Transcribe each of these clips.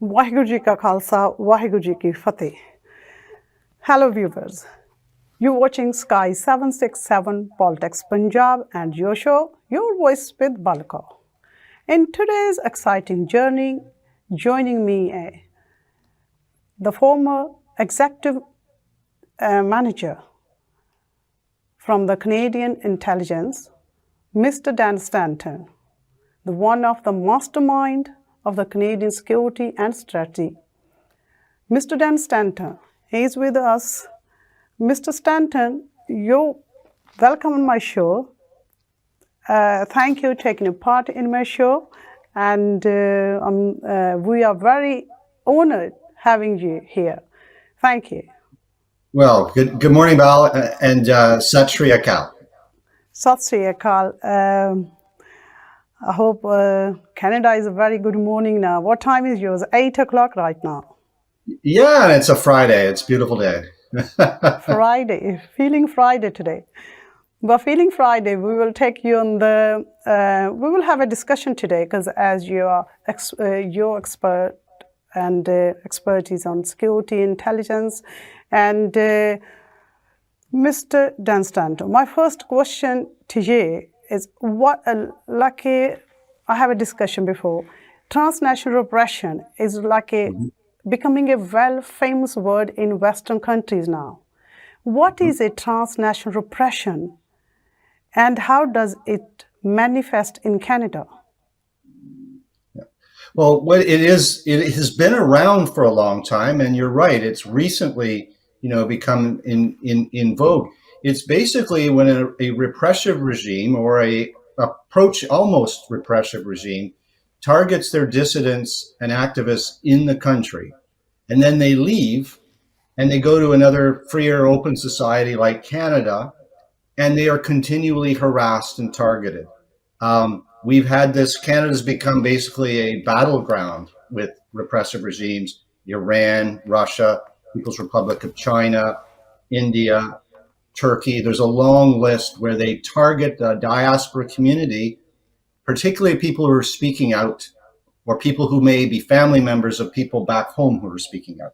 Waheguru Ji Ka Khalsa, Waheguru Ji Ki Fateh. Hello viewers, you're watching Sky 767 Politics Punjab and your show, Your Voice with BAL KAUR. In today's exciting journey, joining me the former executive manager from the Canadian intelligence, Mr. Dan Stanton, the one of the mastermind of the Canadian security and strategy. Mr. Dan Stanton is with us. Mr. Stanton, you're welcome on my show. Thank you for taking part in my show, and we are very honored having you here. Thank you. Well, good morning, Bal, and Sat Shri Akal. Sat Shri Akal. I hope Canada is a very good morning now. What time is yours? 8 o'clock right now. Yeah, and it's a Friday. It's a beautiful day. Friday, feeling Friday today. But feeling Friday, we will take you on the, we will have a discussion today because as you are your expert and expertise on security, intelligence, and Mr. Dan Stanton, my first question to you is I have a discussion before. Transnational repression is becoming a famous word in Western countries now. What is a transnational repression and how does it manifest in Canada? Yeah. Well, it has been around for a long time, and you're right, it's recently, become in vogue. It's basically when a repressive regime or a approach almost repressive regime targets their dissidents and activists in the country, and then they leave and they go to another freer open society like Canada, and they are continually harassed and targeted. We've had this, Canada's become basically a battleground with repressive regimes, Iran, Russia, People's Republic of China, India, Turkey. There's a long list where they target the diaspora community, particularly people who are speaking out or people who may be family members of people back home who are speaking out.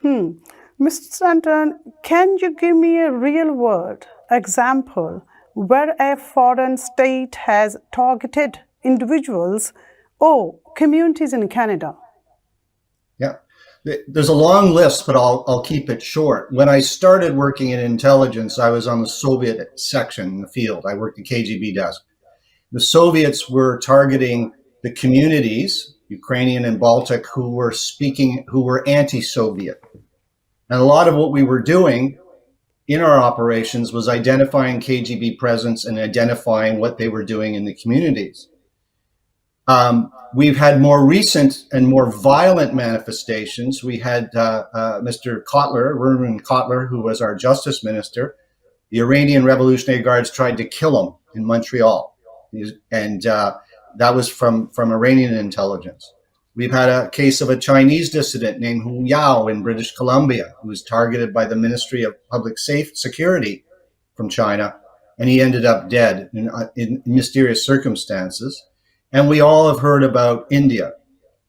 Mr. Stanton, can you give me a real world example where a foreign state has targeted individuals or communities in Canada? Yeah. There's a long list, but I'll keep it short. When I started working in intelligence, I was on the Soviet section in the field. I worked at KGB desk. The Soviets were targeting the communities, Ukrainian and Baltic, who were anti-Soviet. And a lot of what we were doing in our operations was identifying KGB presence and identifying what they were doing in the communities. We've had more recent and more violent manifestations. We had Mr. Kotler, Ruben Kotler, who was our justice minister. The Iranian Revolutionary Guards tried to kill him in Montreal. And that was from Iranian intelligence. We've had a case of a Chinese dissident named Hu Yao in British Columbia, who was targeted by the Ministry of Public Security from China, and he ended up dead in mysterious circumstances. And we all have heard about India,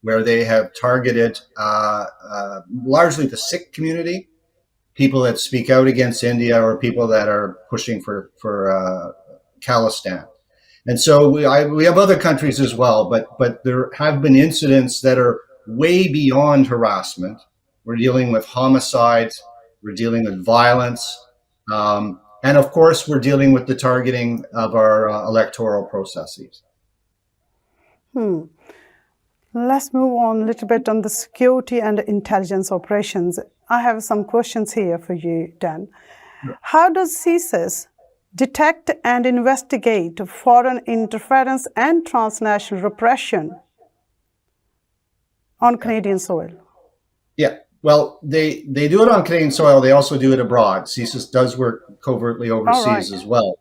where they have targeted largely the Sikh community, people that speak out against India or people that are pushing for Khalistan. And so we have other countries as well, but there have been incidents that are way beyond harassment. We're dealing with homicides, we're dealing with violence, and of course we're dealing with the targeting of our electoral processes. Let's move on a little bit on the security and intelligence operations. I have some questions here for you, Dan. How does CSIS detect and investigate foreign interference and transnational repression on Canadian soil? Yeah, well, they do it on Canadian soil. They also do it abroad. CSIS does work covertly overseas as well.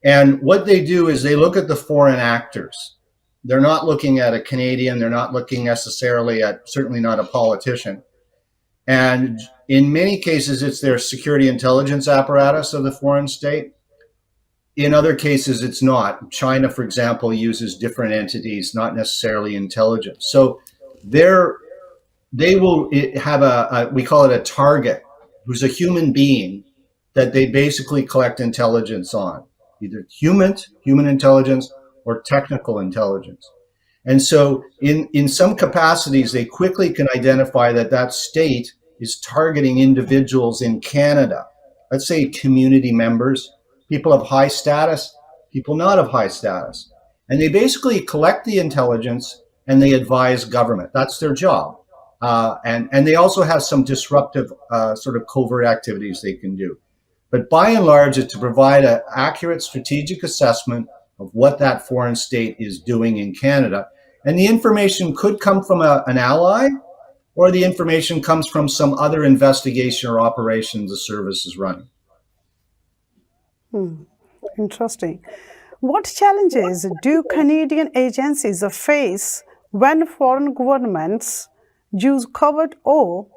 And what they do is they look at the foreign actors. They're not looking at a Canadian. They're not looking necessarily at, certainly not a politician. And in many cases, it's their security intelligence apparatus of the foreign state. In other cases, it's not. China, for example, uses different entities, not necessarily intelligence. So they will have we call it a target, who's a human being that they basically collect intelligence on, either human intelligence or technical intelligence. And so in some capacities, they quickly can identify that that state is targeting individuals in Canada. Let's say community members, people of high status, people not of high status. And they basically collect the intelligence and they advise government. That's their job. And they also have some disruptive sort of covert activities they can do. But by and large, it's to provide an accurate strategic assessment of what that foreign state is doing in Canada. And the information could come from an ally, or the information comes from some other investigation or operation the service is running. Interesting. What challenges do Canadian agencies face when foreign governments use covert or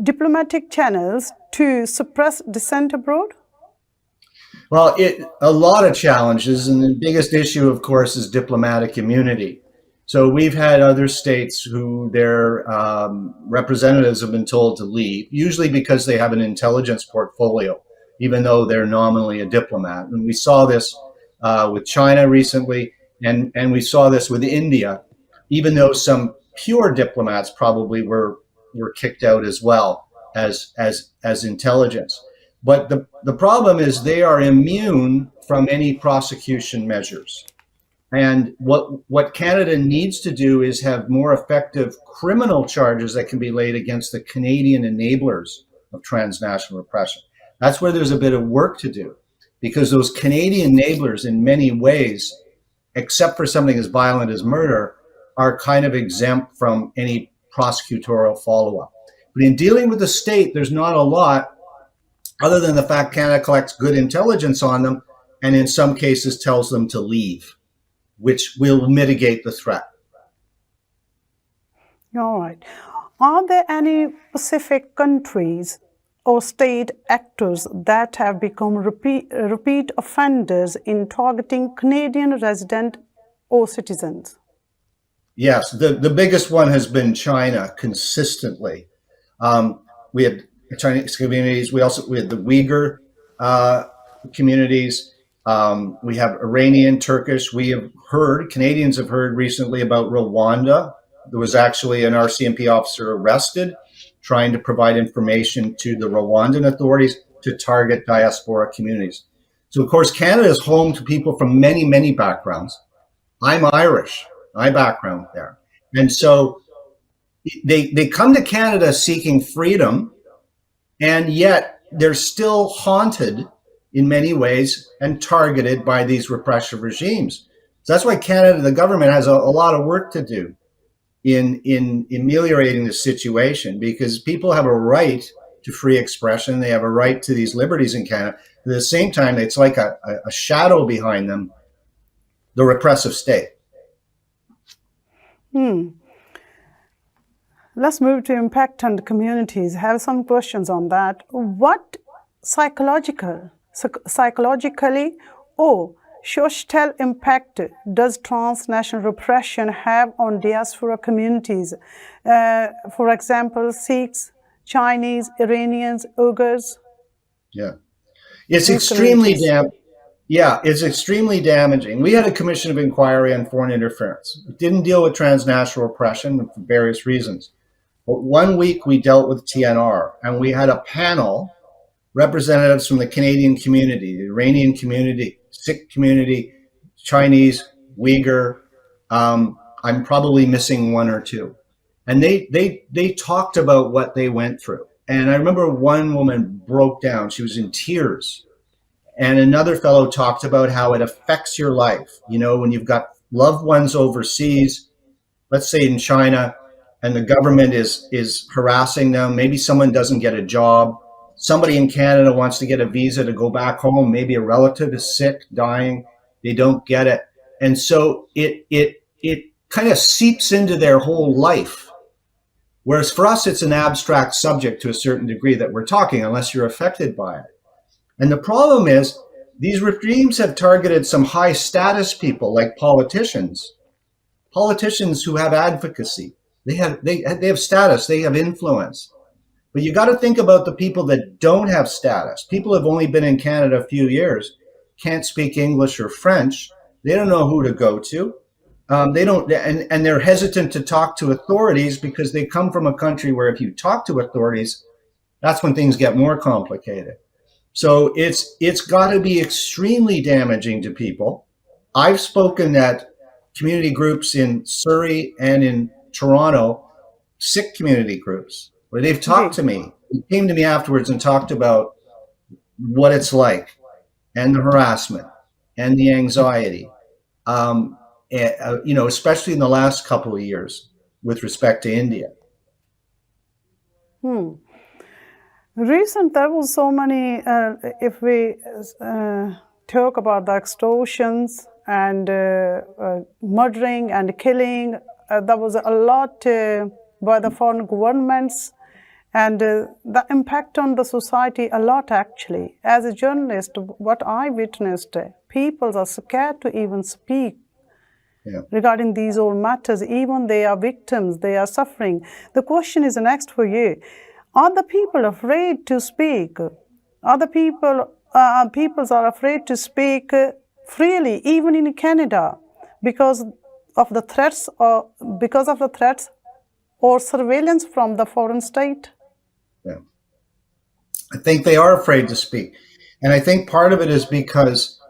diplomatic channels to suppress dissent abroad? Well, a lot of challenges, and the biggest issue, of course, is diplomatic immunity. So we've had other states who their representatives have been told to leave, usually because they have an intelligence portfolio, even though they're nominally a diplomat. And we saw this with China recently, and we saw this with India, even though some pure diplomats probably were kicked out as well as intelligence. But the problem is they are immune from any prosecution measures. And what Canada needs to do is have more effective criminal charges that can be laid against the Canadian enablers of transnational repression. That's where there's a bit of work to do, because those Canadian enablers in many ways, except for something as violent as murder, are kind of exempt from any prosecutorial follow-up. But in dealing with the state, there's not a lot other than the fact Canada collects good intelligence on them and in some cases tells them to leave, which will mitigate the threat. All right. Are there any specific countries or state actors that have become repeat offenders in targeting Canadian residents or citizens? Yes, the biggest one has been China consistently. We had Chinese communities. We had the Uyghur communities. We have Iranian, Turkish. We have heard, Canadians have heard recently about Rwanda. There was actually an RCMP officer arrested trying to provide information to the Rwandan authorities to target diaspora communities. So, of course, Canada is home to people from many, many backgrounds. I'm Irish, my background there. And so they come to Canada seeking freedom, and yet they're still haunted in many ways and targeted by these repressive regimes. So that's why Canada, the government, has a lot of work to do in ameliorating the situation, because people have a right to free expression. They have a right to these liberties in Canada. At the same time, it's like a shadow behind them, the repressive state. Let's move to impact on the communities. I have some questions on that. What psychologically or social impact does transnational repression have on diaspora communities? For example, Sikhs, Chinese, Iranians, Uyghurs? Yeah, it's extremely it's extremely damaging. We had a commission of inquiry on foreign interference. It didn't deal with transnational repression for various reasons. But 1 week we dealt with TNR, and we had a panel, representatives from the Canadian community, the Iranian community, Sikh community, Chinese, Uyghur. I'm probably missing one or two. And they talked about what they went through. And I remember one woman broke down. She was in tears. And another fellow talked about how it affects your life. You know, when you've got loved ones overseas, let's say in China, and the government is harassing them. Maybe someone doesn't get a job. Somebody in Canada wants to get a visa to go back home. Maybe a relative is sick, dying. They don't get it. And so it kind of seeps into their whole life. Whereas for us, it's an abstract subject to a certain degree that we're talking, unless you're affected by it. And the problem is these regimes have targeted some high status people like politicians who have advocacy. They have status, they have influence. But you got to think about the people that don't have status. People have only been in Canada a few years, can't speak English or French. They don't know who to go to. They don't, and they're hesitant to talk to authorities because they come from a country where if you talk to authorities, that's when things get more complicated. So it's got to be extremely damaging to people. I've spoken at community groups in Surrey and in Toronto, Sikh community groups, where they've talked to me. They came to me afterwards and talked about what it's like and the harassment and the anxiety, especially in the last couple of years with respect to India. Recent, there was so many, if we talk about the extortions and murdering and killing, there was a lot by the foreign governments, and the impact on the society a lot actually. As a journalist, what I witnessed, people are scared to even speak regarding these all matters. Even they are victims, they are suffering. The question is next for you. Are the people afraid to speak? Are the peoples are afraid to speak freely, even in Canada, because of the threats or surveillance from the foreign state? Yeah, I think they are afraid to speak, and I think part of it is because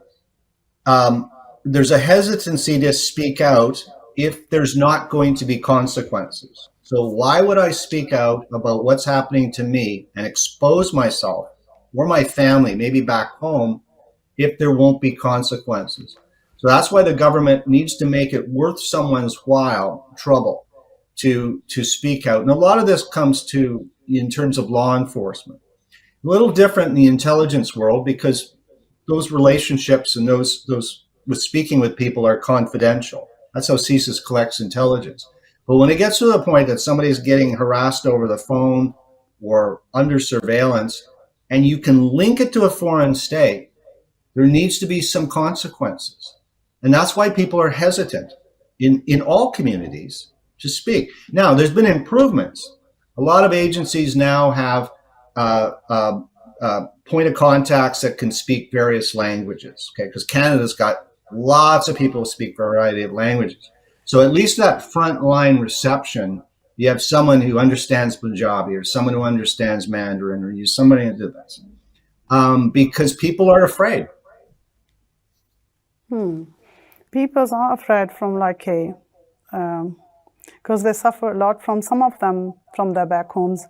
there's a hesitancy to speak out if there's not going to be consequences. So why would I speak out about what's happening to me and expose myself or my family, maybe back home, if there won't be consequences? So that's why the government needs to make it worth someone's trouble to speak out. And a lot of this comes to in terms of law enforcement. A little different in the intelligence world because those relationships and those with speaking with people are confidential. That's how CSIS collects intelligence. But when it gets to the point that somebody's getting harassed over the phone or under surveillance, and you can link it to a foreign state, there needs to be some consequences. And that's why people are hesitant in all communities to speak. Now, there's been improvements. A lot of agencies now have point of contacts that can speak various languages, okay? Because Canada's got lots of people who speak a variety of languages. So at least that frontline reception, you have someone who understands Punjabi or someone who understands Mandarin, or you somebody who does this, because people are afraid. People are afraid from because they suffer a lot from some of them from their back homes.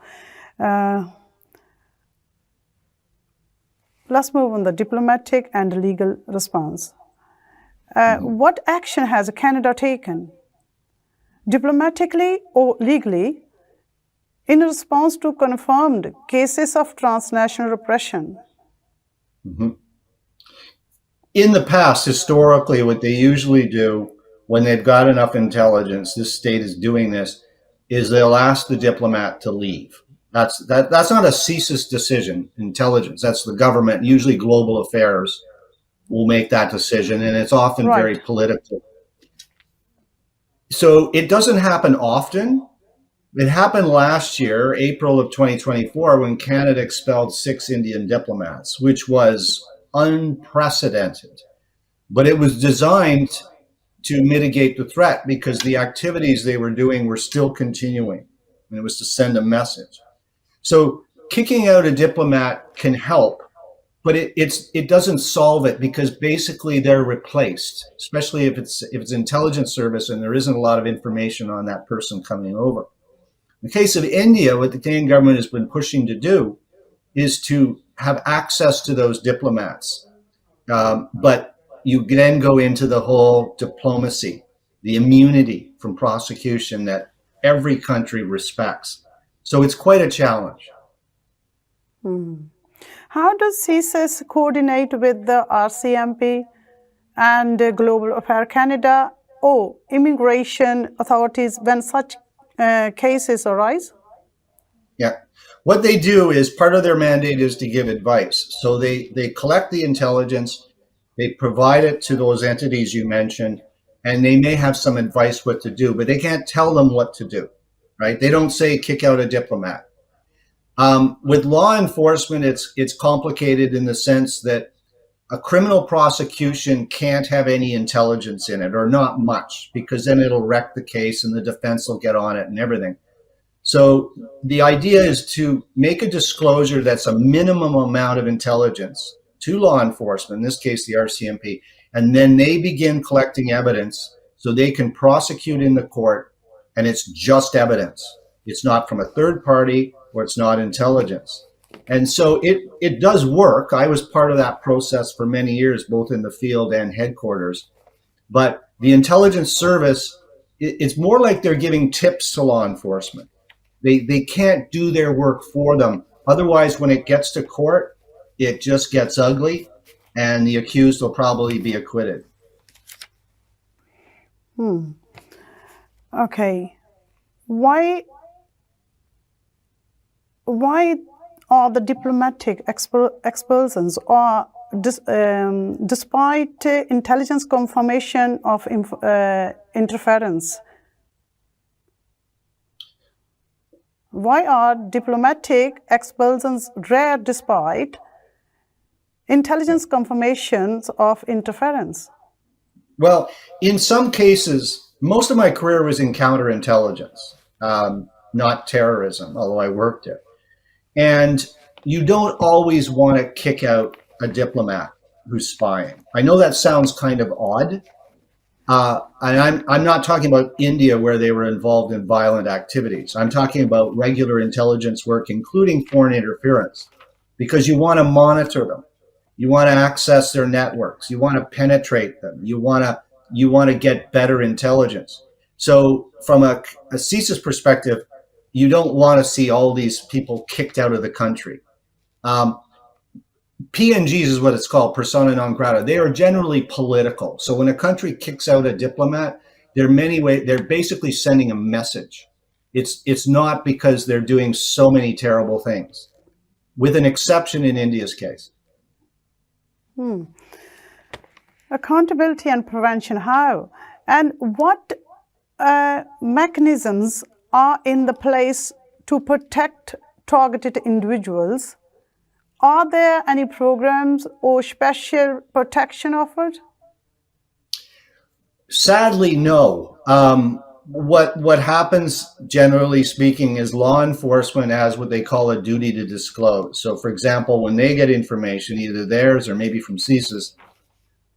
Let's move on the diplomatic and legal response. What action has Canada taken, diplomatically or legally, in response to confirmed cases of transnational repression? In the past, historically, what they usually do when they've got enough intelligence, this state is doing this, is they'll ask the diplomat to leave. That's not a CSIS decision, intelligence. That's the government, usually global affairs, will make that decision, and it's often very political. So it doesn't happen often. It happened last year, April of 2024, when Canada expelled 6 Indian diplomats, which was unprecedented. But it was designed to mitigate the threat because the activities they were doing were still continuing, and it was to send a message. So kicking out a diplomat can help, but it doesn't solve it, because basically they're replaced, especially if it's intelligence service and there isn't a lot of information on that person coming over. In the case of India, what the Canadian government has been pushing to do is to have access to those diplomats. But you then go into the whole diplomacy, the immunity from prosecution that every country respects. So it's quite a challenge. How does CSIS coordinate with the RCMP and Global Affairs Canada or immigration authorities when such cases arise? Yeah. What they do is part of their mandate is to give advice. So they collect the intelligence, they provide it to those entities you mentioned, and they may have some advice what to do, but they can't tell them what to do, right? They don't say kick out a diplomat. With law enforcement, it's complicated in the sense that a criminal prosecution can't have any intelligence in it, or not much, because then it'll wreck the case and the defense will get on it and everything. So the idea is to make a disclosure that's a minimum amount of intelligence to law enforcement, in this case the RCMP, and then they begin collecting evidence so they can prosecute in the court, and it's just evidence. It's not from a third party, or it's not intelligence. And so it does work. I was part of that process for many years, both in the field and headquarters. But the intelligence service, it's more like they're giving tips to law enforcement. They can't do their work for them. Otherwise, when it gets to court, it just gets ugly, and the accused will probably be acquitted. Okay. Why are the diplomatic expulsions, or despite intelligence confirmation of interference? Why are diplomatic expulsions rare despite intelligence confirmations of interference? Well, in some cases, most of my career was in counterintelligence, not terrorism, although I worked it. And you don't always want to kick out a diplomat who's spying. I know that sounds kind of odd. And I'm not talking about India, where they were involved in violent activities. I'm talking about regular intelligence work, including foreign interference, because you want to monitor them. You want to access their networks. You want to penetrate them. You want to get better intelligence. So from a CSIS perspective, you don't want to see all these people kicked out of the country. PNGs is what it's called, persona non grata. They are generally political. So when a country kicks out a diplomat, they're basically sending a message. It's not because they're doing so many terrible things, with an exception in India's case. Accountability and prevention, how? And what mechanisms are in the place to protect targeted individuals? Are there any programs or special protection offered? Sadly, no. What happens, generally speaking, is law enforcement has what they call a duty to disclose. So, for example, when they get information, either theirs or maybe from CSIS,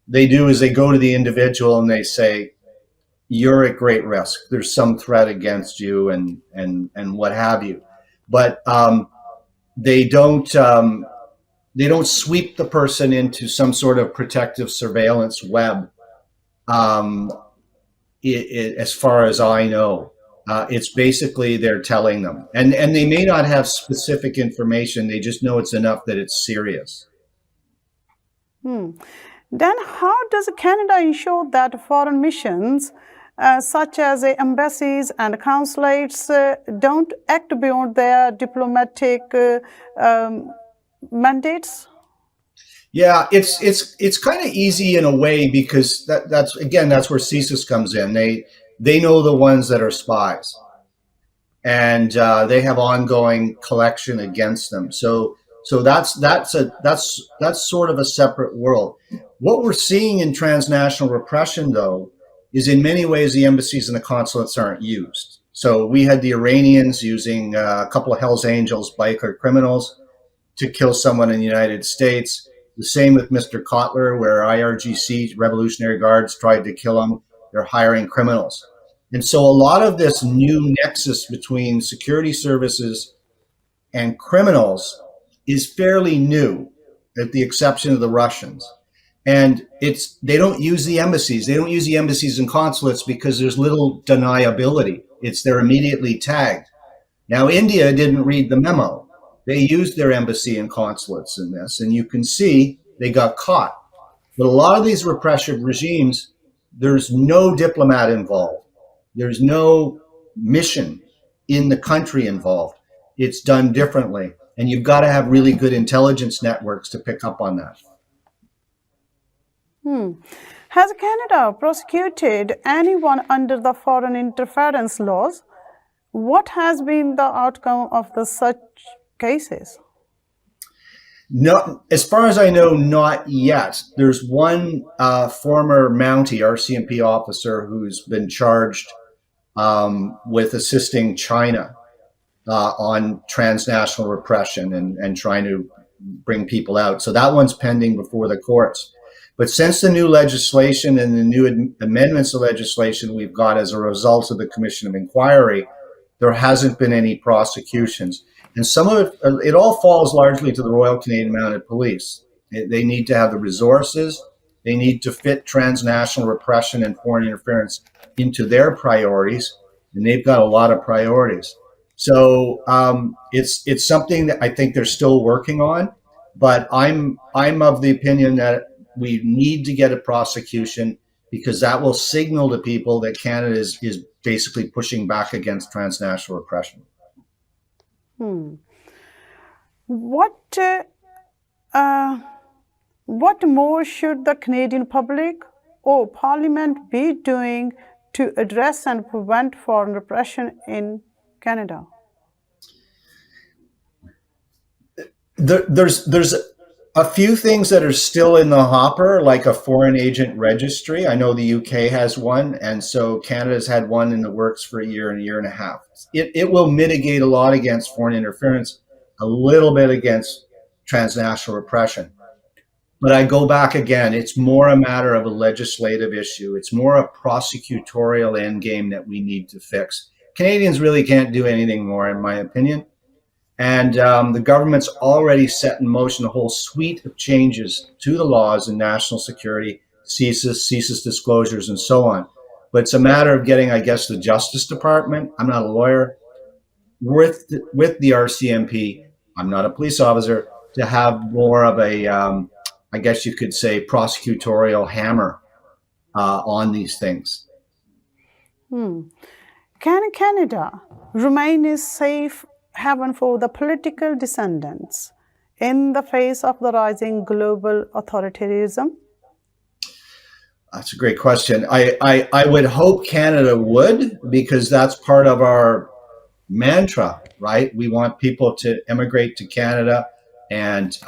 they go to the individual and they say, "You're at great risk. There's some threat against you," and what have you. But they don't sweep the person into some sort of protective surveillance web. As far as I know, it's basically they're telling them, and they may not have specific information. They just know it's enough that it's serious. Then how does Canada ensure that foreign missions, such as embassies and consulates, don't act beyond their diplomatic mandates? Yeah, it's kind of easy in a way, because that's where CSIS comes in. They know the ones that are spies, and they have ongoing collection against them. So that's sort of a separate world. What we're seeing in transnational repression, though, is in many ways the embassies and the consulates aren't used. So we had the Iranians using a couple of Hells Angels biker criminals to kill someone in the United States. The same with Mr. Kotler, where IRGC, Revolutionary Guards, tried to kill him. They're hiring criminals. And so a lot of this new nexus between security services and criminals is fairly new, at the exception of the Russians. And they don't use the embassies. They don't use the embassies and consulates because there's little deniability. They're immediately tagged. Now, India didn't read the memo. They used their embassy and consulates in this, and you can see they got caught. But a lot of these repressive regimes, there's no diplomat involved. There's no mission in the country involved. it's done differently. And you've got to have really good intelligence networks to pick up on that. Has Canada prosecuted anyone under the foreign interference laws? What has been the outcome of such cases? No, as far as I know, not yet. There's one former Mountie RCMP officer who's been charged with assisting China on transnational repression and trying to bring people out. So that one's pending before the courts. But since the new legislation and the new amendments of legislation we've got as a result of the Commission of Inquiry, there hasn't been any prosecutions. And some of it all falls largely to the Royal Canadian Mounted Police. They need to have the resources. They need to fit transnational repression and foreign interference into their priorities, and they've got a lot of priorities. So it's something that I think they're still working on. But I'm of the opinion that we need to get a prosecution, because that will signal to people that Canada is basically pushing back against transnational repression. What more should the Canadian public or Parliament be doing to address and prevent foreign repression in Canada? There's a few things that are still in the hopper, like a foreign agent registry. I know the UK has one, and so Canada's had one in the works for a year and a half. It will mitigate a lot against foreign interference, a little bit against transnational repression. But I go back again, it's more a matter of a legislative issue. It's more a prosecutorial endgame that we need to fix. Canadians really can't do anything more, in my opinion. And the government's already set in motion a whole suite of changes to the laws and national security, CSIS disclosures, and so on. But it's a matter of getting, I guess, the Justice Department, I'm not a lawyer, with the RCMP, I'm not a police officer, to have more of a, I guess you could say, prosecutorial hammer on these things. Can Canada remain a safe haven for the political dissidents in the face of the rising global authoritarianism? That's a great question. I would hope Canada would, because that's part of our mantra, right? We want people to immigrate to Canada and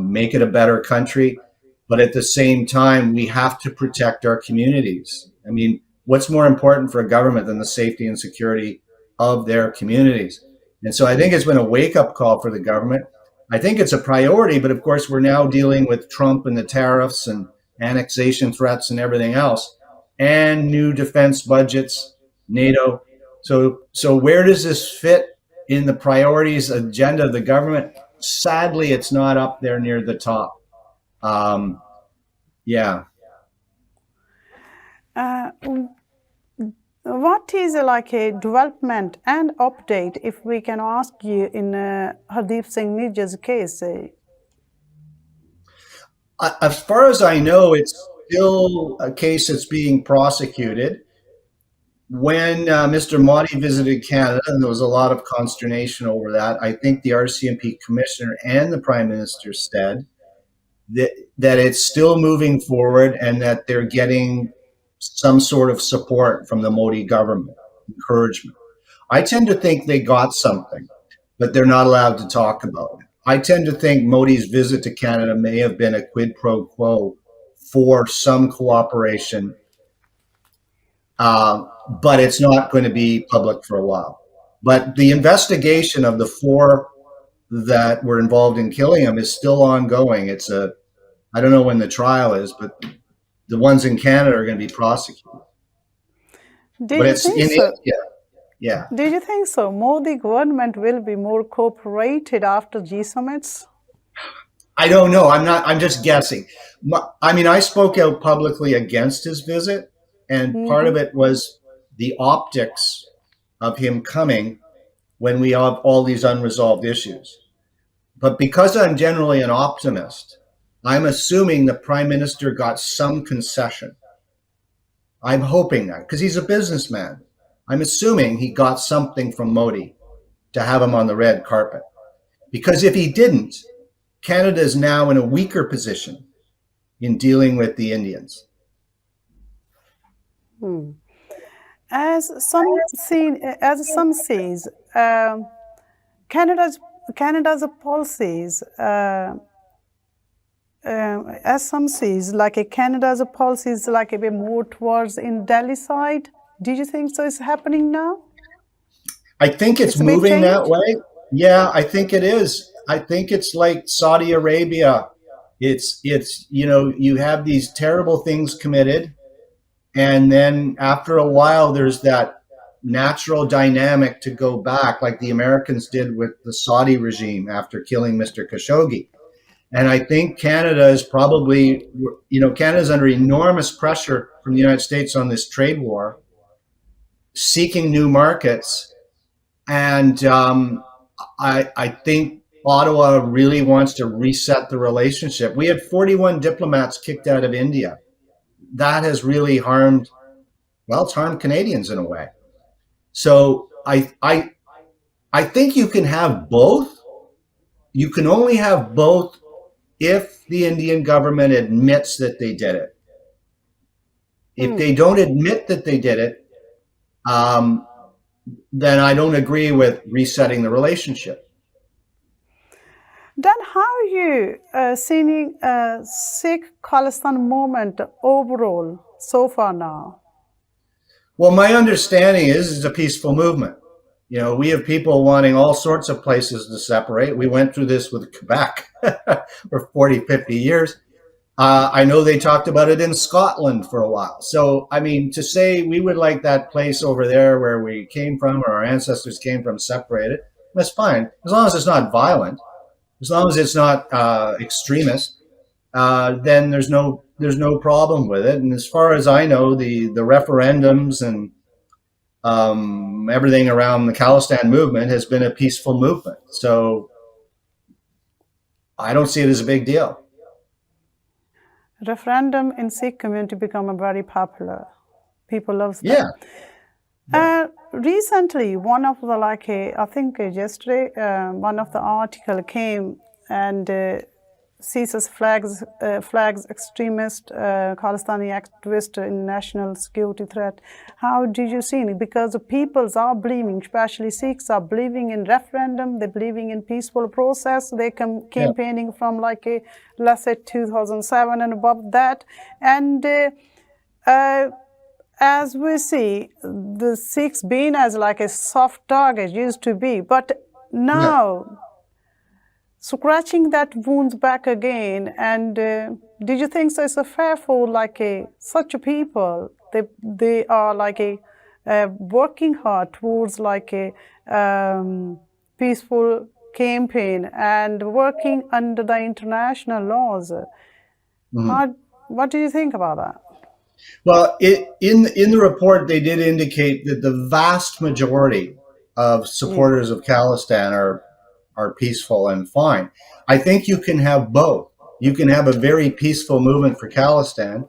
make it a better country. But at the same time, we have to protect our communities. I mean, what's more important for a government than the safety and security of their communities? And so I think it's been a wake-up call for the government. I think it's a priority, but of course we're now dealing with Trump and the tariffs and annexation threats and everything else, and new defense budgets, NATO. So where does this fit in the priorities agenda of the government? Sadly, it's not up there near the top. Yeah. What is like a development and update, if we can ask you, in Hardeep Singh Nijjar's case? As far as I know, it's still a case that's being prosecuted. When Mr. Modi visited Canada, and there was a lot of consternation over that, I think the RCMP commissioner and the Prime Minister said that it's still moving forward and that they're getting some sort of support from the Modi government, encouragement. I tend to think they got something, but they're not allowed to talk about it. I tend to think Modi's visit to Canada may have been a quid pro quo for some cooperation, but it's not going to be public for a while. But the investigation of the 4 that were involved in killing him is still ongoing. I don't know when the trial is, but the ones in Canada are going to be prosecuted. Did you think so? Yeah. Did you think so? Modi government will be more cooperated after G summits? I don't know. I'm just guessing. I mean, I spoke out publicly against his visit, and part of it was the optics of him coming when we have all these unresolved issues. But because I'm generally an optimist, I'm assuming the Prime Minister got some concession. I'm hoping that, because he's a businessman. I'm assuming he got something from Modi. to have him on the red carpet. Because if he didn't, Canada is now in a weaker position in dealing with the Indians. As some says, Canada's policies, as some says, like Canada's policies, like a bit more towards in Delhi side. Do you think so? It's happening now? I think it's a big moving that change? way. Yeah, I think it is. I think it's like Saudi Arabia. It's you have these terrible things committed, and then after a while there's that natural dynamic to go back, like the Americans did with the Saudi regime after killing Mr. Khashoggi. And I think Canada is probably, Canada's under enormous pressure from the United States on this trade war, seeking new markets. And I think Ottawa really wants to reset the relationship. We had 41 diplomats kicked out of India. That has really harmed, well, it's harmed Canadians in a way. So I think you can have both. You can only have both if the Indian government admits that they did it. If they don't admit that they did it, then I don't agree with resetting the relationship. Then how are you seeing Sikh Khalistan movement overall so far now? Well, my understanding is it's a peaceful movement. We have people wanting all sorts of places to separate. We went through this with Quebec for 40, 50 years. I know they talked about it in Scotland for a while. So, I mean, to say we would like that place over there where we came from or our ancestors came from separated, that's fine. As long as it's not violent, as long as it's not extremist, then there's no problem with it. And as far as I know, the referendums and everything around the Khalistan movement has been a peaceful movement. So I don't see it as a big deal. Referendum in Sikh community become very popular. People love that. Yeah. Recently, one of the I think yesterday, one of the article came and CSIS flags extremist Khalistani activist in national security threat. How did you see it? Because the peoples are believing, especially Sikhs are believing in referendum, they're believing in peaceful process, they campaigning from let's say 2007 and above that. And as we see, the Sikhs being as a soft target used to be, but now scratching that wounds back again. And did you think so? It's fair for such a people? They are working hard towards a peaceful campaign and working under the international laws. What do you think about that? Well, in the report, they did indicate that the vast majority of supporters of Khalistan are peaceful and fine. I think you can have both. You can have a very peaceful movement for Khalistan,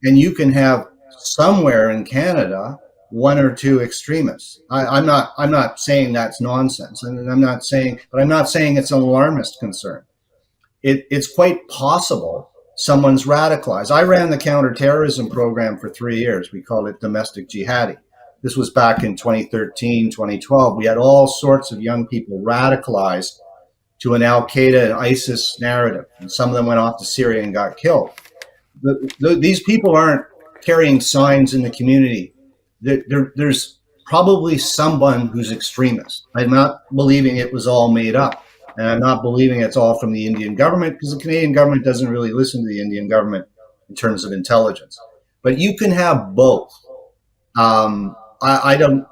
and you can have somewhere in Canada one or two extremists. I'm not saying that's nonsense, and I'm not saying it's an alarmist concern. It's quite possible someone's radicalized. I ran the counterterrorism program for 3 years. We called it domestic jihadi. This was back in 2013, 2012. We had all sorts of young people radicalized to an Al-Qaeda and ISIS narrative. And some of them went off to Syria and got killed. These people aren't carrying signs in the community. There's probably someone who's extremist. I'm not believing it was all made up. And I'm not believing it's all from the Indian government, because the Canadian government doesn't really listen to the Indian government in terms of intelligence. But you can have both. I don't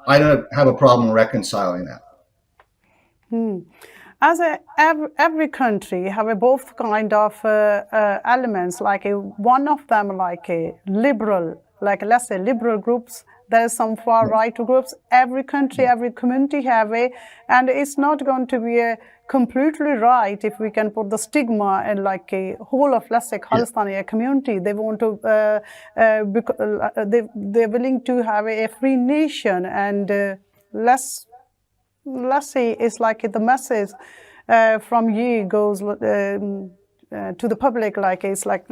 have a problem reconciling that. As every country have both kind of elements, one of them a liberal, let's say liberal groups. There's some far right groups. Every country, every community have and it's not going to be completely right if we can put the stigma in a whole of, let's say, Khalistani community. They want to, they're willing to have a free nation and less let's say it's like the message from you goes to the public, like it's like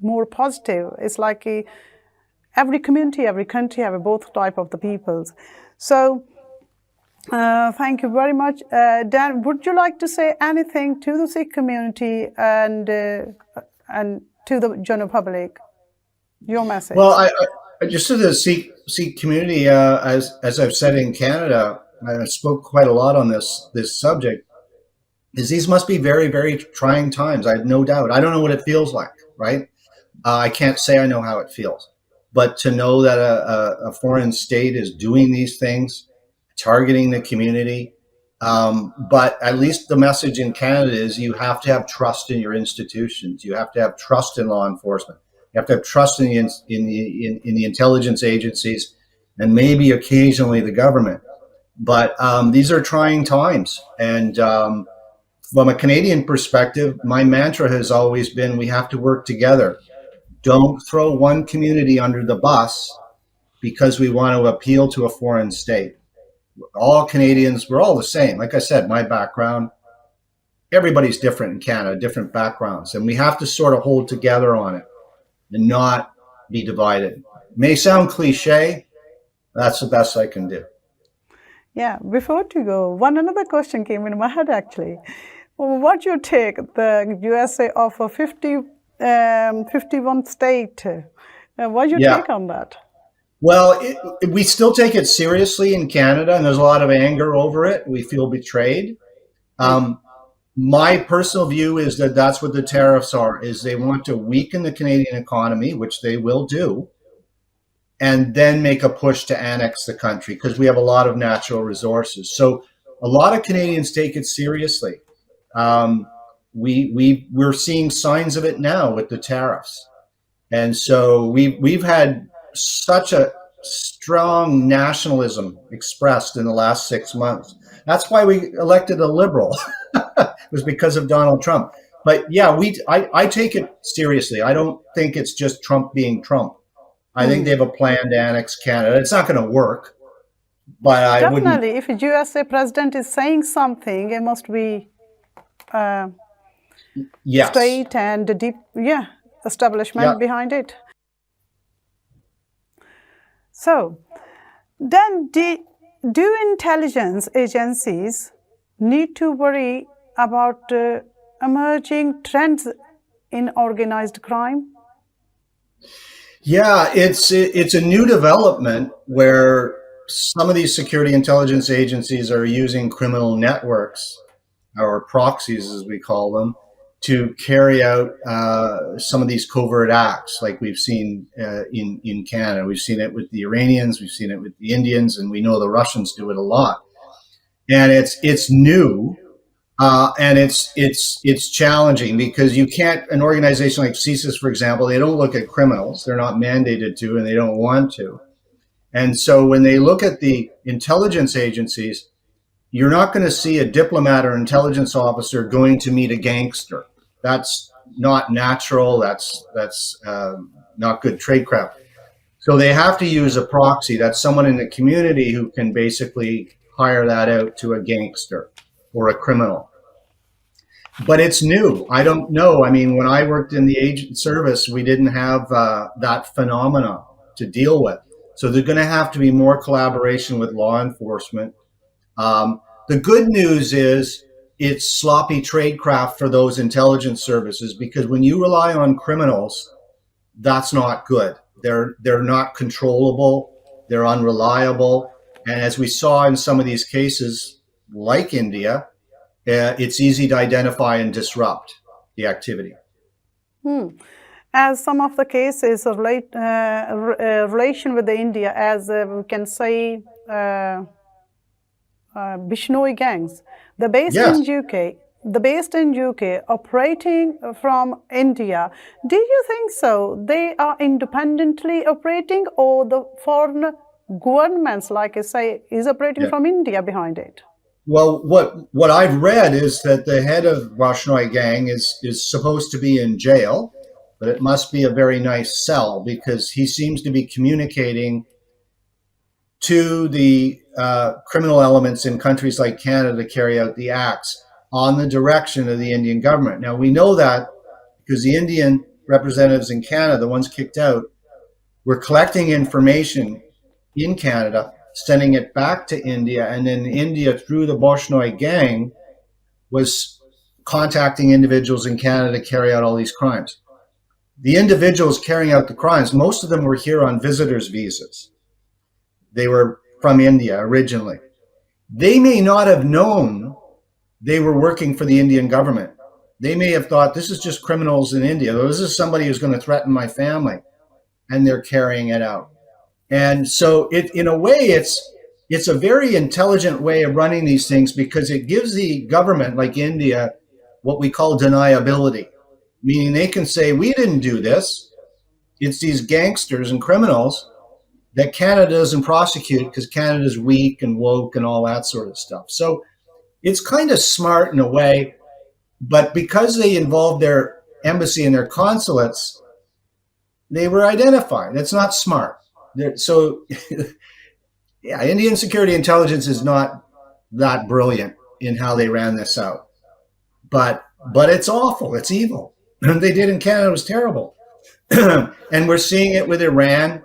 more positive. It's like every community, every country have both type of the peoples. So thank you very much. Dan, would you like to say anything to the Sikh community and to the general public? Your message. Well, I just to the Sikh community, as I've said in Canada, I spoke quite a lot on this subject. Is these must be very, very trying times. I have no doubt. I don't know what it feels like, right? I can't say I know how it feels, but to know that a foreign state is doing these things, targeting the community. But at least the message in Canada is you have to have trust in your institutions. You have to have trust in law enforcement. You have to have trust in the intelligence agencies, and maybe occasionally the government. But these are trying times, and from a Canadian perspective, my mantra has always been we have to work together. Don't throw one community under the bus because we want to appeal to a foreign state. All Canadians, we're all the same. Like I said, my background, everybody's different in Canada, different backgrounds, and we have to sort of hold together on it and not be divided. It may sound cliche, that's the best I can do. Yeah, before to go, another question came in my head actually. What you take the USA of a 51 state? What you take on that? Well, we still take it seriously in Canada, and there's a lot of anger over it. We feel betrayed. My personal view is that that's what the tariffs are, is they want to weaken the Canadian economy, which they will do, and then make a push to annex the country because we have a lot of natural resources. So a lot of Canadians take it seriously. We're seeing signs of it now with the tariffs. And so we've had such a strong nationalism expressed in the last 6 months. That's why we elected a Liberal. It was because of Donald Trump. But yeah, I take it seriously. I don't think it's just Trump being Trump. I think they have a plan to annex Canada. It's not going to work, but I wouldn't. Definitely, if a USA president is saying something, it must be Yes. straight and deep, establishment behind it. So, then do intelligence agencies need to worry about emerging trends in organized crime? Yeah, it's a new development where some of these security intelligence agencies are using criminal networks, or proxies as we call them, to carry out some of these covert acts like we've seen in Canada. We've seen it with the Iranians, we've seen it with the Indians, and we know the Russians do it a lot. And it's new. And it's challenging because you can't, an organization like CSIS, for example, they don't look at criminals. They're not mandated to, and they don't want to. And so when they look at the intelligence agencies, you're not going to see a diplomat or intelligence officer going to meet a gangster. That's not natural. That's not good tradecraft. So they have to use a proxy. That's someone in the community who can basically hire that out to a gangster or a criminal. But it's new. I don't know. I mean, when I worked in the agent service, we didn't have that phenomena to deal with. So there's going to have to be more collaboration with law enforcement. The good news is it's sloppy tradecraft for those intelligence services, because when you rely on criminals, that's not good. They're not controllable. They're unreliable. And as we saw in some of these cases, like India, it's easy to identify and disrupt the activity. As some of the cases of relation with the India, as we can say, Bishnoi gangs, they're based in UK. The based in UK, operating from India. Do you think so? They are independently operating, or the foreign governments, like I say, is operating from India behind it? Well, what I've read is that the head of Bishnoi gang is supposed to be in jail, but it must be a very nice cell because he seems to be communicating to the criminal elements in countries like Canada to carry out the acts on the direction of the Indian government. Now, we know that because the Indian representatives in Canada, the ones kicked out, were collecting information in Canada, sending it back to India, and then India, through the Boshnoi gang, was contacting individuals in Canada to carry out all these crimes. The individuals carrying out the crimes, most of them were here on visitors' visas. They were from India originally. They may not have known they were working for the Indian government. They may have thought, this is just criminals in India. This is somebody who's going to threaten my family. And they're carrying it out. And so in a way, it's a very intelligent way of running these things, because it gives the government like India what we call deniability, meaning they can say, we didn't do this. It's these gangsters and criminals that Canada doesn't prosecute because Canada's weak and woke and all that sort of stuff. So it's kind of smart in a way, but because they involved their embassy and their consulates, they were identified. That's not smart. So, yeah, Indian security intelligence is not that brilliant in how they ran this out. But it's awful. It's evil. What they did in Canada was terrible. And we're seeing it with Iran.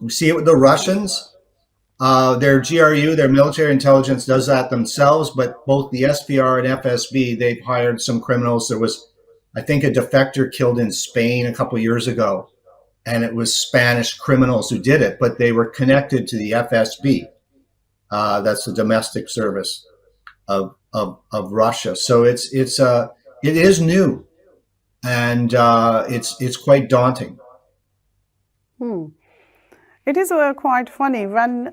We see it with the Russians. Their GRU, their military intelligence, does that themselves. But both the SPR and FSB, they've hired some criminals. There was, I think, a defector killed in Spain a couple of years ago, and it was Spanish criminals who did it, but they were connected to the FSB. That's the domestic service of Russia. So it is new, and it's quite daunting. It is quite funny when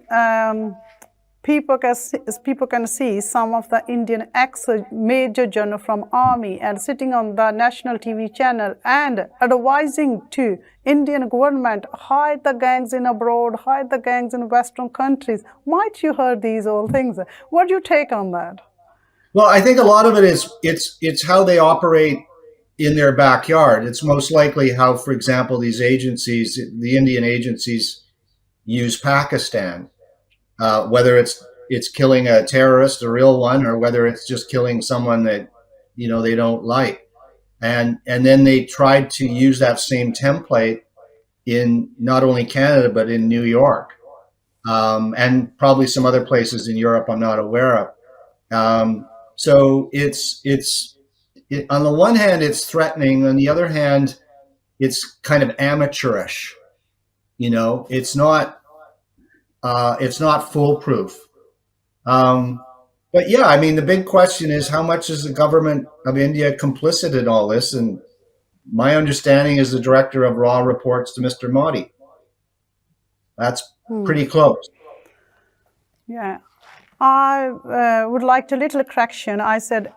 people can see some of the Indian ex-major general from army and sitting on the national TV channel and advising to Indian government, hide the gangs in abroad, hide the gangs in Western countries. Might you heard these all things? What do you take on that? Well, I think a lot of it is it's how they operate in their backyard. It's most likely how, for example, these agencies, the Indian agencies, use Pakistan. Whether it's killing a terrorist, a real one, or whether it's just killing someone that they don't like, and then they tried to use that same template in not only Canada but in New York, and probably some other places in Europe I'm not aware of. So it's on the one hand it's threatening, on the other hand it's kind of amateurish. It's not foolproof. But yeah, I mean, the big question is, how much is the government of India complicit in all this? And my understanding is the director of RAW reports to Mr. Modi. That's pretty close. Yeah. I would like to little correction. I said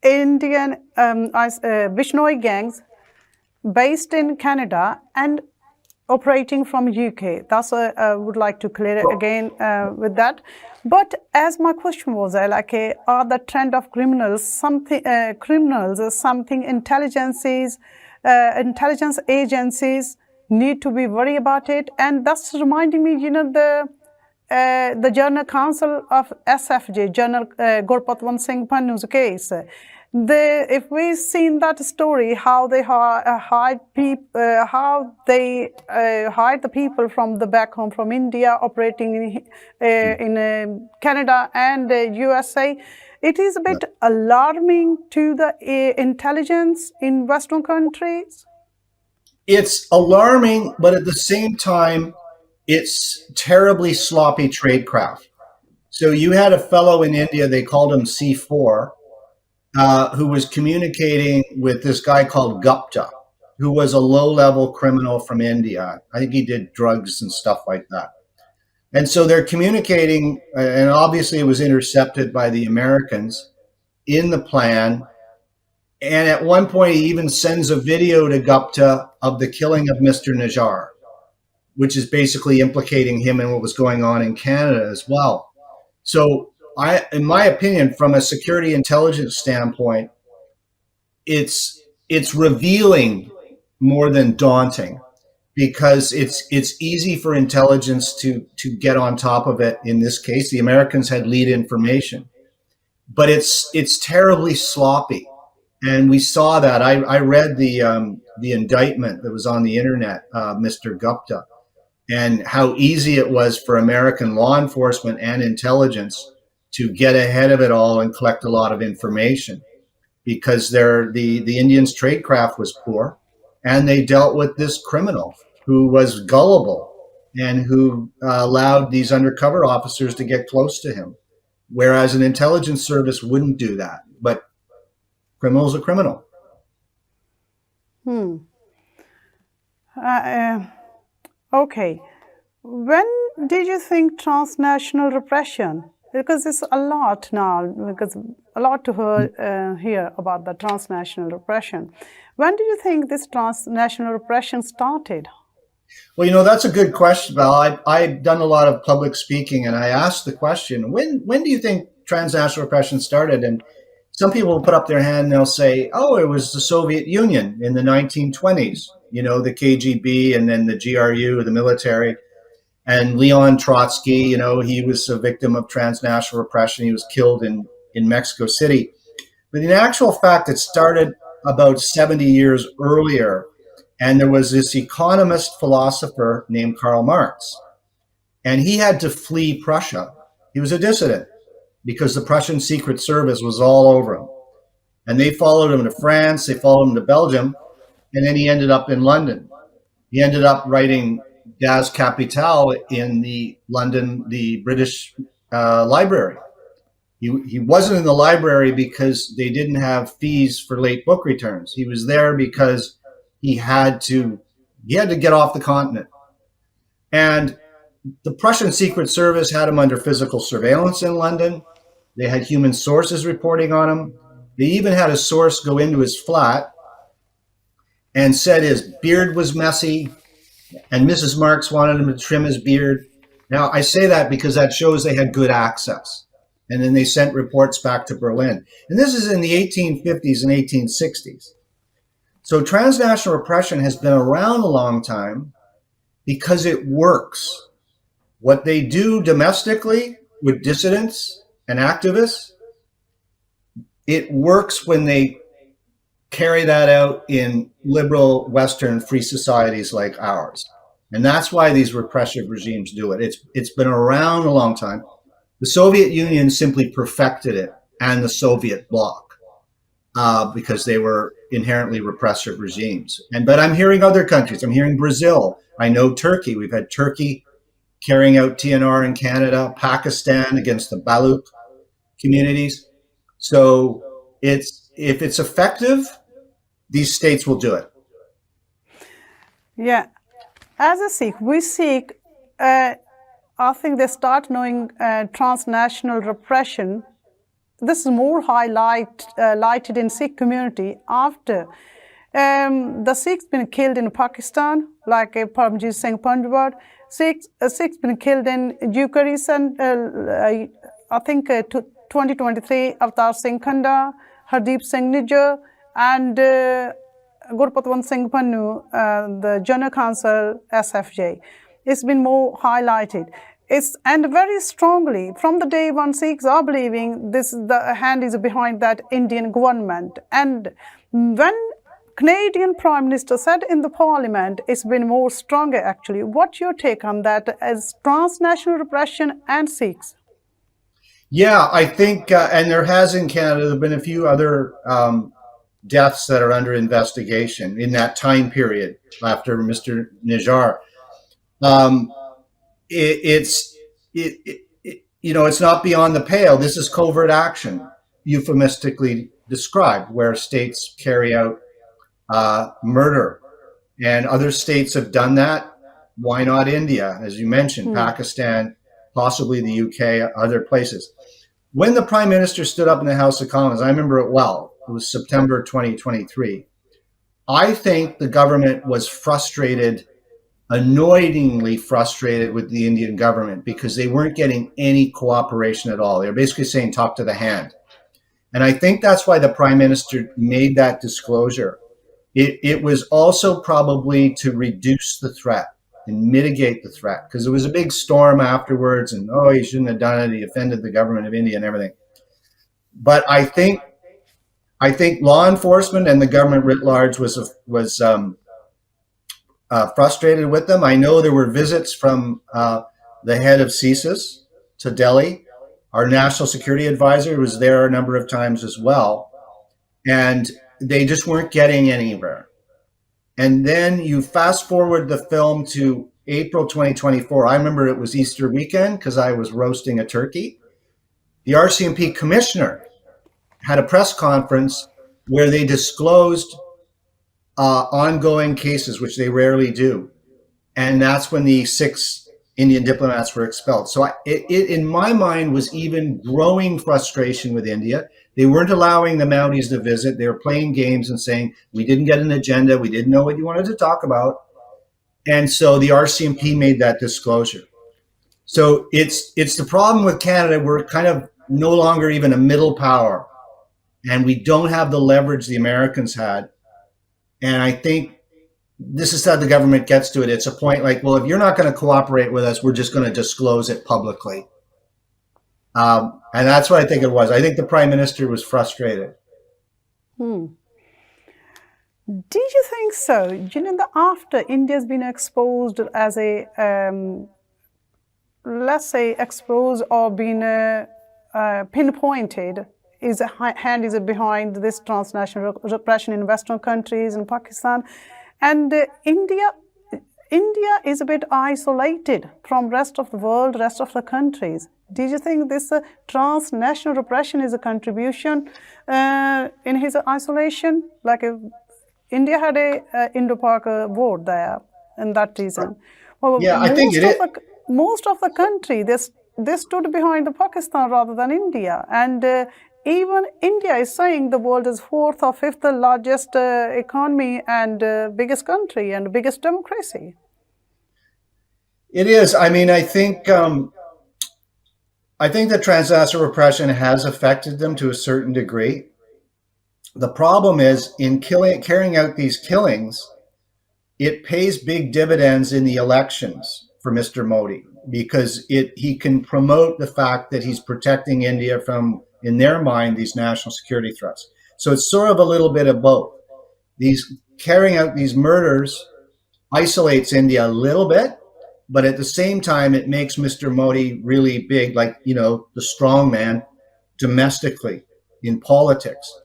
Indian Bishnoi gangs based in Canada and operating from UK. That's I would like to clear it again with that. But as my question was, are the trend of criminals something intelligence agencies need to be worried about it? And that's reminding me, the General Counsel of SFJ, General Gurpatwant Singh Pannu's case. If we've seen that story, how they hide the people from the back home from India operating in Canada and USA, it is a bit alarming to the intelligence in Western countries. It's alarming, but at the same time, it's terribly sloppy tradecraft. So you had a fellow in India, they called him C4, who was communicating with this guy called Gupta, who was a low-level criminal from India. I think he did drugs and stuff like that. And so they're communicating, and obviously it was intercepted by the Americans in the plan. And at one point, he even sends a video to Gupta of the killing of Mr. Najjar, which is basically implicating him in what was going on in Canada as well. So in my opinion, from a security intelligence standpoint, it's revealing more than daunting. because it's easy for intelligence to get on top of it. In this case, the Americans had lead information, but it's terribly sloppy, and we saw that. I read the indictment that was on the internet, Mr. Gupta, and how easy it was for American law enforcement and intelligence to get ahead of it all and collect a lot of information, because the Indians' tradecraft was poor, and they dealt with this criminal who was gullible and who allowed these undercover officers to get close to him, whereas an intelligence service wouldn't do that. But criminal's a criminal. Okay. When did you think transnational repression? Because it's a lot now, because a lot to hear about the transnational repression. When do you think this transnational repression started? Well, that's a good question, Val. I've done a lot of public speaking, and I asked the question, when do you think transnational repression started? And some people will put up their hand and they'll say, oh, it was the Soviet Union in the 1920s, the KGB and then the GRU, the military. And Leon Trotsky, he was a victim of transnational repression. He was killed in Mexico City. But in actual fact, it started about 70 years earlier. And there was this economist philosopher named Karl Marx. And he had to flee Prussia. He was a dissident because the Prussian Secret Service was all over him. And they followed him to France, they followed him to Belgium, and then he ended up in London. He ended up writing Das Kapital in the British library. He wasn't in the library because they didn't have fees for late book returns. He was there because he had to get off the continent. And the Prussian Secret Service had him under physical surveillance in London. They had human sources reporting on him. They even had a source go into his flat and said his beard was messy, and Mrs. Marx wanted him to trim his beard. Now, I say that because that shows they had good access. And then they sent reports back to Berlin. And this is in the 1850s and 1860s. So transnational repression has been around a long time because it works. What they do domestically with dissidents and activists, it works when they carry that out in liberal Western free societies like ours. And that's why these repressive regimes do it. It's been around a long time. The Soviet Union simply perfected it, and the Soviet bloc, because they were inherently repressive regimes. But I'm hearing other countries. I'm hearing Brazil. I know Turkey. We've had Turkey carrying out TNR in Canada, Pakistan against the Baluch communities. So if it's effective, these states will do it. Yeah. As a Sikh, we seek, I think they start knowing transnational repression. This is more highlighted in Sikh community after the Sikhs been killed in Pakistan, like Parmjit Singh Panjwad. Sikhs been killed in UK recent, I think 2023, Avtar Singh Khanda, Hardeep Singh Nijjar, and Gurpatwant Singh Pannu, the General Counsel, SFJ. It's been more highlighted. And very strongly, from the day one, Sikhs are believing the hand is behind that Indian government. And when Canadian Prime Minister said in the Parliament, it's been more stronger actually. What's your take on that as transnational repression and Sikhs? Yeah, I think, and there has in Canada, there have been a few other deaths that are under investigation in that time period after Mr. Nijjar. It's not beyond the pale. This is covert action, euphemistically described, where states carry out murder. And other states have done that. Why not India, as you mentioned, Pakistan, possibly the UK, other places. When the Prime Minister stood up in the House of Commons, I remember it well, it was September 2023, I think the government was frustrated, annoyingly frustrated with the Indian government because they weren't getting any cooperation at all. They were basically saying, talk to the hand. And I think that's why the Prime Minister made that disclosure. It was also probably to reduce the threat and mitigate the threat, because there was a big storm afterwards, and oh, he shouldn't have done it. He offended the government of India and everything. But I think law enforcement and the government writ large was frustrated with them. I know there were visits from the head of CSIS to Delhi. Our national security advisor was there a number of times as well, and they just weren't getting anywhere. And then you fast forward the film to April 2024. I remember it was Easter weekend because I was roasting a turkey. The RCMP commissioner had a press conference where they disclosed ongoing cases, which they rarely do. And that's when the 6 Indian diplomats were expelled. So it in my mind, was even growing frustration with India. They weren't allowing the Mounties to visit. They were playing games and saying, we didn't get an agenda. We didn't know what you wanted to talk about. And so the RCMP made that disclosure. So it's the problem with Canada. We're kind of no longer even a middle power, and we don't have the leverage the Americans had. And I think this is how the government gets to it. It's a point like, well, if you're not going to cooperate with us, we're just going to disclose it publicly. And that's what I think it was. I think the Prime Minister was frustrated. Did you think so? You know, after India's been exposed as a, let's say, exposed or been pinpointed, is a hand is behind this transnational repression in Western countries and Pakistan, and India is a bit isolated from rest of the world, rest of the countries. Did you think this transnational repression is a contribution in his isolation? Like India had a Indo-Pak war there, and that reason. Well, yeah, I think it is. Most of the country, they stood behind the Pakistan rather than India, and even India is saying the world is 4th or 5th largest economy and biggest country and biggest democracy. It is. I mean, I think the transnational repression has affected them to a certain degree. The problem is in carrying out these killings, it pays big dividends in the elections for Mr. Modi, because he can promote the fact that he's protecting India from, in their mind, these national security threats. So it's sort of a little bit of both. Carrying out these murders isolates India a little bit, but at the same time, it makes Mr. Modi really big, like, you know, the strong man domestically in politics.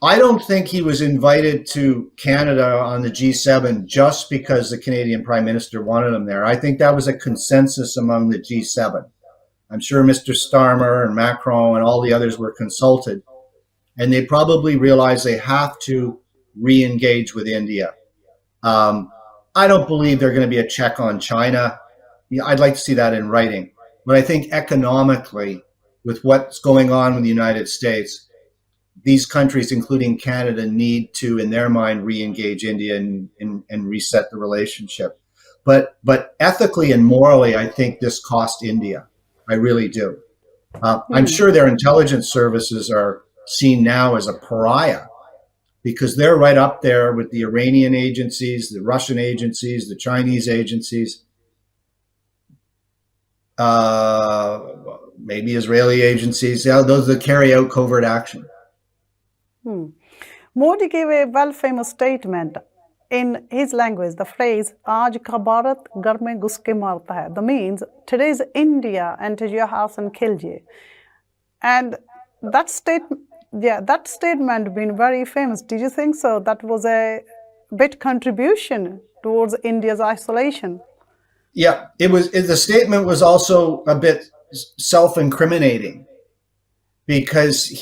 I don't think he was invited to Canada on the G7 just because the Canadian Prime Minister wanted him there. I think that was a consensus among the G7. I'm sure Mr. Starmer and Macron and all the others were consulted, and they probably realized they have to re-engage with India. I don't believe they're going to be a check on China. I'd like to see that in writing. But I think economically, with what's going on with the United States, these countries, including Canada, need to, in their mind, re-engage India and reset the relationship. But ethically and morally, I think this cost India. I really do. I'm sure their intelligence services are seen now as a pariah, because they're right up there with the Iranian agencies, the Russian agencies, the Chinese agencies, maybe Israeli agencies. Yeah, those that carry out covert action. Modi gave a well-famous statement in his language, the phrase "Aaj ka Bharat ghar mein ghus ke marta hai." That means today's India entered your house and killed you. And that statement been very famous. Did you think so? That was a bit contribution towards India's isolation. Yeah, it was. The statement was also a bit self-incriminating, because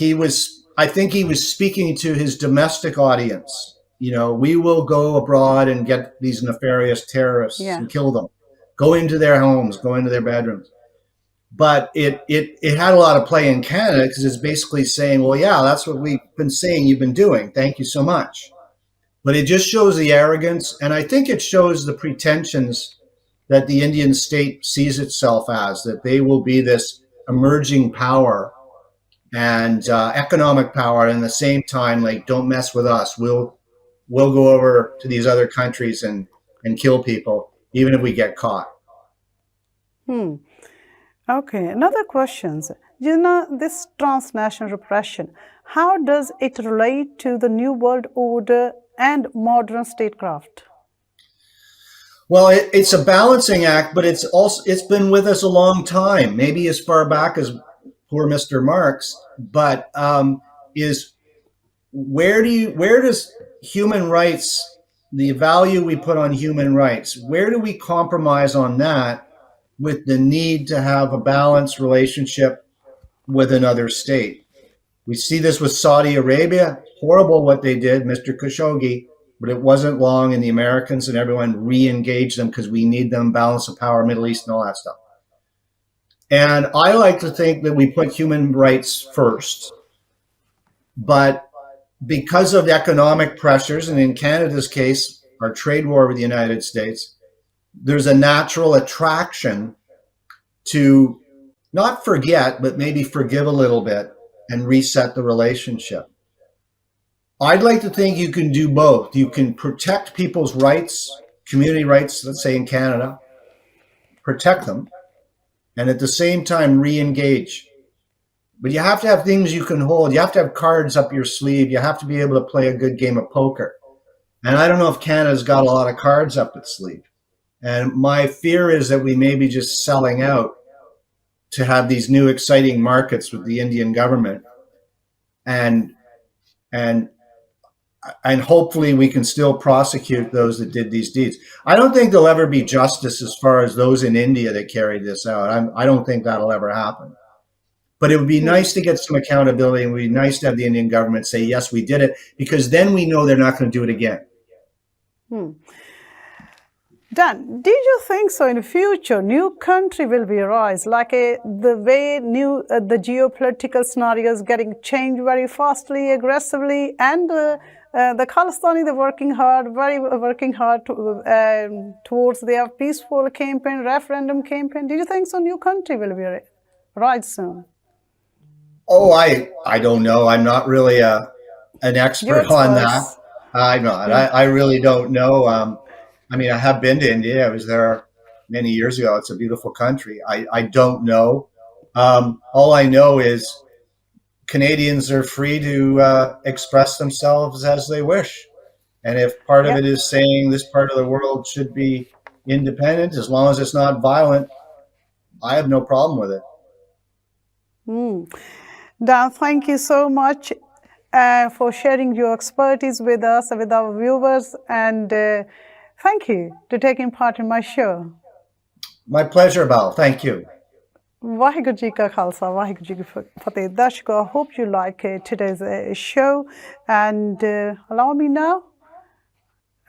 I think he was speaking to his domestic audience. You know, we will go abroad and get these nefarious terrorists and kill them, go into their homes, go into their bedrooms. But it had a lot of play in Canada, because it's basically saying, well, yeah, that's what we've been saying you've been doing. Thank you so much. But it just shows the arrogance, and I think it shows the pretensions that the Indian state sees itself as, that they will be this emerging power and economic power, and at the same time, like, don't mess with us. We'll we'll go over to these other countries and kill people, even if we get caught. Okay, another question. You know, this transnational repression, how does it relate to the New World Order and modern statecraft? Well, it's a balancing act, but it's been with us a long time, maybe as far back as poor Mr. Marx, but where does human rights, the value we put on human rights, where do we compromise on that with the need to have a balanced relationship with another state? We see this with Saudi Arabia. Horrible what they did, Mr. Khashoggi, but it wasn't long, and the Americans and everyone re-engaged them because we need them, balance of power, Middle East, and all that stuff. And I like to think that we put human rights first, but because of economic pressures, and in Canada's case, our trade war with the United States, there's a natural attraction to not forget, but maybe forgive a little bit and reset the relationship. I'd like to think you can do both. You can protect people's rights, community rights, let's say in Canada, protect them, and at the same time re-engage. But you have to have things you can hold. You have to have cards up your sleeve. You have to be able to play a good game of poker. And I don't know if Canada's got a lot of cards up its sleeve. And my fear is that we may be just selling out to have these new exciting markets with the Indian government. And hopefully we can still prosecute those that did these deeds. I don't think there'll ever be justice as far as those in India that carried this out. I don't think that'll ever happen. But it would be nice to get some accountability, and it would be nice to have the Indian government say, yes, we did it, because then we know they're not going to do it again. Dan, did you think so in the future new country will be arise, like the way the geopolitical scenario is getting changed very fastly, aggressively, and the Khalistani, they're working hard towards their peaceful campaign, referendum campaign. Did you think so new country will be rise soon? Oh, I don't know. I'm not really an expert on that. I'm not. I really don't know. I mean, I have been to India. I was there many years ago. It's a beautiful country. I don't know. All I know is Canadians are free to express themselves as they wish. And if part of it is saying this part of the world should be independent, as long as it's not violent, I have no problem with it. Dan, thank you so much for sharing your expertise with us, with our viewers, and thank you for taking part in my show. My pleasure, Bal. Thank you. Vaheguru Ji Ka Khalsa, Vaheguru Ji Ki Fateh. Darshko, I hope you like today's show, and allow me now.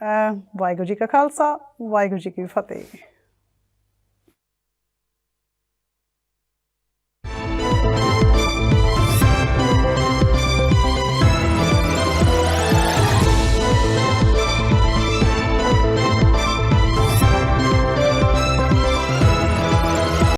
Vaheguru Ji Ka Khalsa, Vaheguru Ji Ki Fateh.